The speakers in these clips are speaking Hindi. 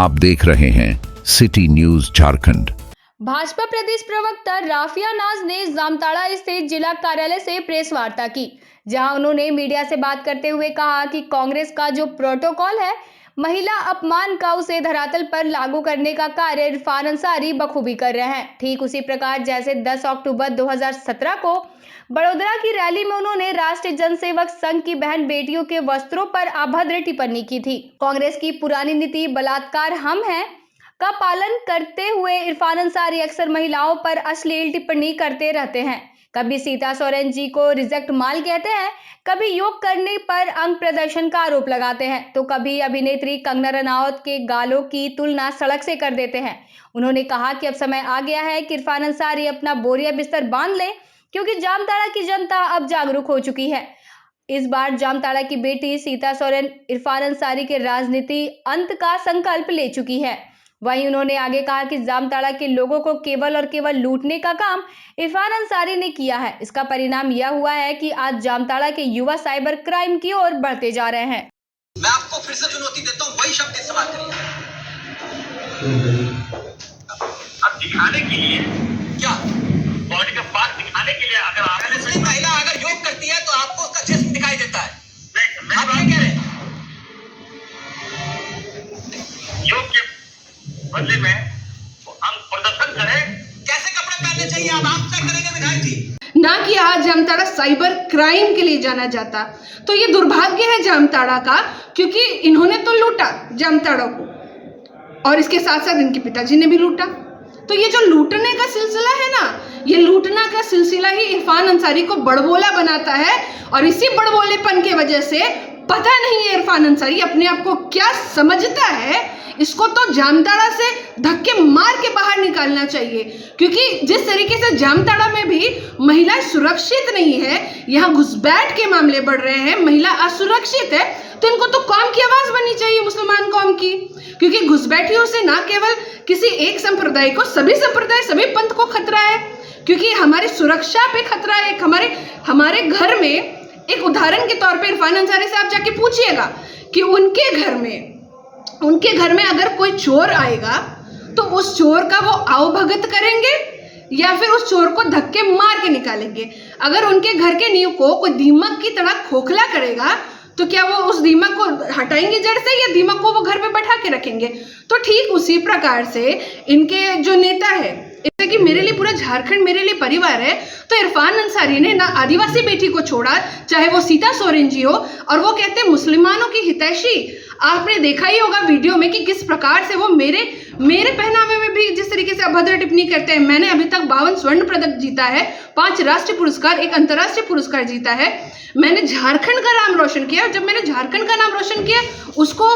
आप देख रहे हैं सिटी न्यूज झारखंड। भाजपा प्रदेश प्रवक्ता राफिया नाज ने जामताड़ा स्थित जिला कार्यालय से प्रेस वार्ता की, जहां उन्होंने मीडिया से बात करते हुए कहा कि कांग्रेस का जो प्रोटोकॉल है महिला अपमान का, उसे धरातल पर लागू करने का कार्य इरफान अंसारी बखूबी कर रहे हैं। ठीक उसी प्रकार जैसे 10 अक्टूबर 2017 को बड़ोदरा की रैली में उन्होंने राष्ट्रीय जनसेवक संघ की बहन बेटियों के वस्त्रों पर अभद्र टिप्पणी की थी। कांग्रेस की पुरानी नीति बलात्कार हम हैं का पालन करते हुए इरफान अंसारी अक्सर महिलाओं पर अश्लील टिप्पणी करते रहते हैं। कभी सीता सोरेन जी को रिजेक्ट माल कहते हैं, कभी योग करने पर अंग प्रदर्शन का आरोप लगाते हैं, तो कभी अभिनेत्री कंगना रनावत के गालों की तुलना सड़क से कर देते हैं। उन्होंने कहा कि अब समय आ गया है कि इरफान अंसारी अपना बोरिया बिस्तर बांध ले, क्योंकि जामताड़ा की जनता अब जागरूक हो चुकी है। इस बार जामताड़ा की बेटी सीता सोरेन इरफान अंसारी के राजनीति अंत का संकल्प ले चुकी है। वहीं उन्होंने आगे कहा कि जामताड़ा के लोगों को केवल और केवल लूटने का काम इरफान अंसारी ने किया है। इसका परिणाम यह हुआ है कि आज जामताड़ा के युवा साइबर क्राइम की ओर बढ़ते जा रहे हैं। मैं आपको फिर से चुनौती देता हूं, वही शब्द इस्तेमाल करिए। अब दिखाने के लिए क्या बॉडी का पार्ट दिखाने के लिए अगर आगे से महिला अगर योग करती है तो आपको उसका जिस्म दिखाई देता है। मैं आप क्या कह रहे हैं? योग के बदले में हम प्रदर्शन करें। कैसे कपड़े पहनने चाहिए आप तय करेंगे विधायक जी। ना कि आज जामताड़ा साइबर क्राइम के लिए जाना जाता, तो ये दुर्भाग्य है जामताड़ा का, क्योंकि इन्होंने तो लूटा जामताड़ा को और इसके साथ साथ इनके पिताजी ने भी लूटा। तो ये जो लूटने का सिलसिला है ना, ये लूटना का सिलसिला ही इरफान अंसारी को बड़बोला बनाता है। और इसी बड़बोलेपन के वजह से पता नहीं है इरफान अंसारी अपने आप को क्या समझता है, इसको तो जामताड़ा से धक्के मार के बाहर निकालना चाहिए। क्योंकि जिस तरीके से जामताड़ा में भी महिला सुरक्षित नहीं है, यहाँ घुसपैठ के मामले बढ़ रहे हैं, महिला असुरक्षित है, तो इनको तो कौम की आवाज बननी चाहिए, मुसलमान कौम की। क्योंकि घुसपैठियों से ना केवल किसी एक संप्रदाय को, सभी संप्रदाय, सभी पंथ को खतरा है। क्योंकि हमारी सुरक्षा पे खतरा है। हमारे घर में एक उदाहरण के तौर पे इरफान अंसारी से आप जाके पूछिएगा कि उनके घर में अगर कोई चोर आएगा तो उस चोर का वो आवभगत करेंगे या फिर उस चोर को धक्के मार के निकालेंगे। अगर उनके घर के नींव को कोई दीमक की तरह खोखला करेगा तो क्या वो उस दीमक को हटाएंगे जड़ से, या दीमक को वो घर पे बैठा के रखेंगे? तो ठीक उसी प्रकार से इनके जो नेता है, जैसे कि मेरे लिए पूरा झारखंड मेरे लिए परिवार है, तो इरफान अंसारी ने ना आदिवासी बेटी को छोड़ा, चाहे वो सीता सोरेन जी हो, और वो कहते हैं मुसलमानों की हितैषी। आपने देखा ही होगा वीडियो में कि किस प्रकार से वो मेरे पहनावे में भी जिस तरीके से अभद्र टिप्पणी करते हैं। मैंने अभी तक 52 स्वर्ण पदक जीता है, 5 राष्ट्रीय पुरस्कार, 1 अंतर्राष्ट्रीय पुरस्कार जीता है। मैंने झारखंड का नाम रोशन किया। जब मैंने झारखंड का नाम रोशन किया, उसको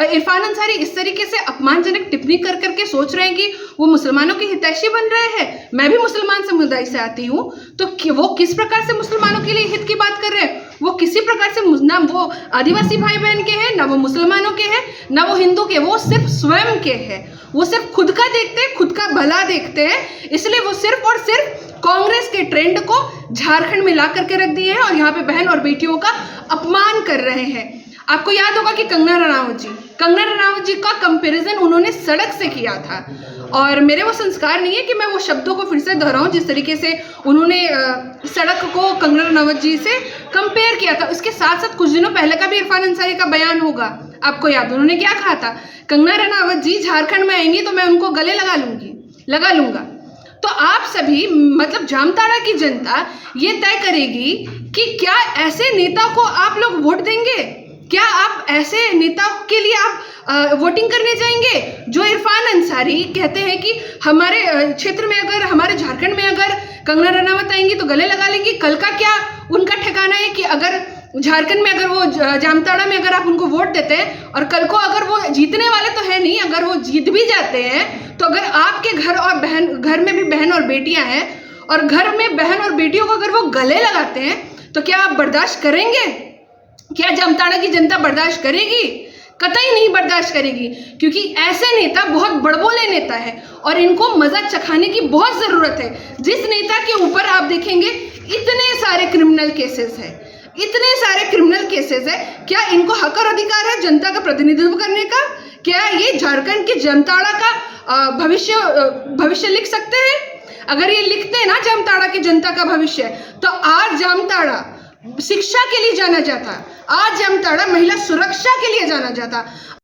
इरफान अंसारी इस तरीके से अपमानजनक टिप्पणी कर करके सोच रहे हैं कि वो मुसलमानों की हितैषी बन रहे हैं। मैं भी मुसलमान समुदाय से आती हूँ, तो वो किस प्रकार से मुसलमानों के लिए हित की बात कर रहे हैं? वो किसी प्रकार से ना वो आदिवासी भाई बहन के हैं, ना वो मुसलमानों के हैं, ना वो हिंदू के, वो सिर्फ स्वयं के हैं। वो सिर्फ खुद का देखते हैं, खुद का भला देखते हैं। इसलिए वो सिर्फ और सिर्फ कांग्रेस के ट्रेंड को झारखंड में ला करके रख दिए हैं और यहाँ पे बहन और बेटियों का अपमान कर रहे हैं। आपको याद होगा कि कंगना रनावत जी का कंपैरिजन उन्होंने सड़क से किया था, और मेरे वो संस्कार नहीं है कि मैं वो शब्दों को फिर से दोहराऊं जिस तरीके से उन्होंने सड़क को कंगना रनावत जी से कंपेयर किया था। इसके साथ साथ कुछ दिनों पहले का भी इरफान अंसारी का बयान होगा, आपको याद, उन्होंने क्या कहा था? कंगना रनावत जी झारखंड में आएंगी तो मैं उनको गले लगा लूंगा। तो आप सभी, मतलब जामताड़ा की जनता ये तय करेगी कि क्या ऐसे नेता को आप लोग वोट देंगे? क्या आप ऐसे नेता के लिए आप वोटिंग करने जाएंगे जो इरफान अंसारी कहते हैं कि हमारे क्षेत्र में, अगर हमारे झारखंड में अगर कंगना रनावत आएंगी तो गले लगा लेंगी? कल का क्या उनका ठिकाना है कि अगर झारखंड में, अगर वो जामताड़ा में अगर आप उनको वोट देते हैं और कल को अगर वो जीतने वाले तो है नहीं, अगर वो जीत भी जाते हैं, तो अगर आपके घर में भी बहन और बेटियां हैं और घर में बहन और बेटियों को अगर वो गले लगाते हैं, तो क्या आप बर्दाश्त करेंगे? क्या जामताड़ा की जनता बर्दाश्त करेगी? कतई नहीं बर्दाश्त करेगी, क्योंकि ऐसे नेता बहुत बड़बोले नेता है और इनको मजा चखाने की बहुत जरूरत है। जिस नेता के ऊपर आप देखेंगे इतने सारे क्रिमिनल केसेस है, क्या इनको हक और अधिकार है जनता का प्रतिनिधित्व करने का? क्या ये झारखंड के जामताड़ा का भविष्य लिख सकते हैं? अगर ये लिखते हैं ना जामताड़ा की जनता का भविष्य, तो आज जामताड़ा शिक्षा के लिए जाना जाता, आज जामताड़ा महिला सुरक्षा के लिए जाना जाता।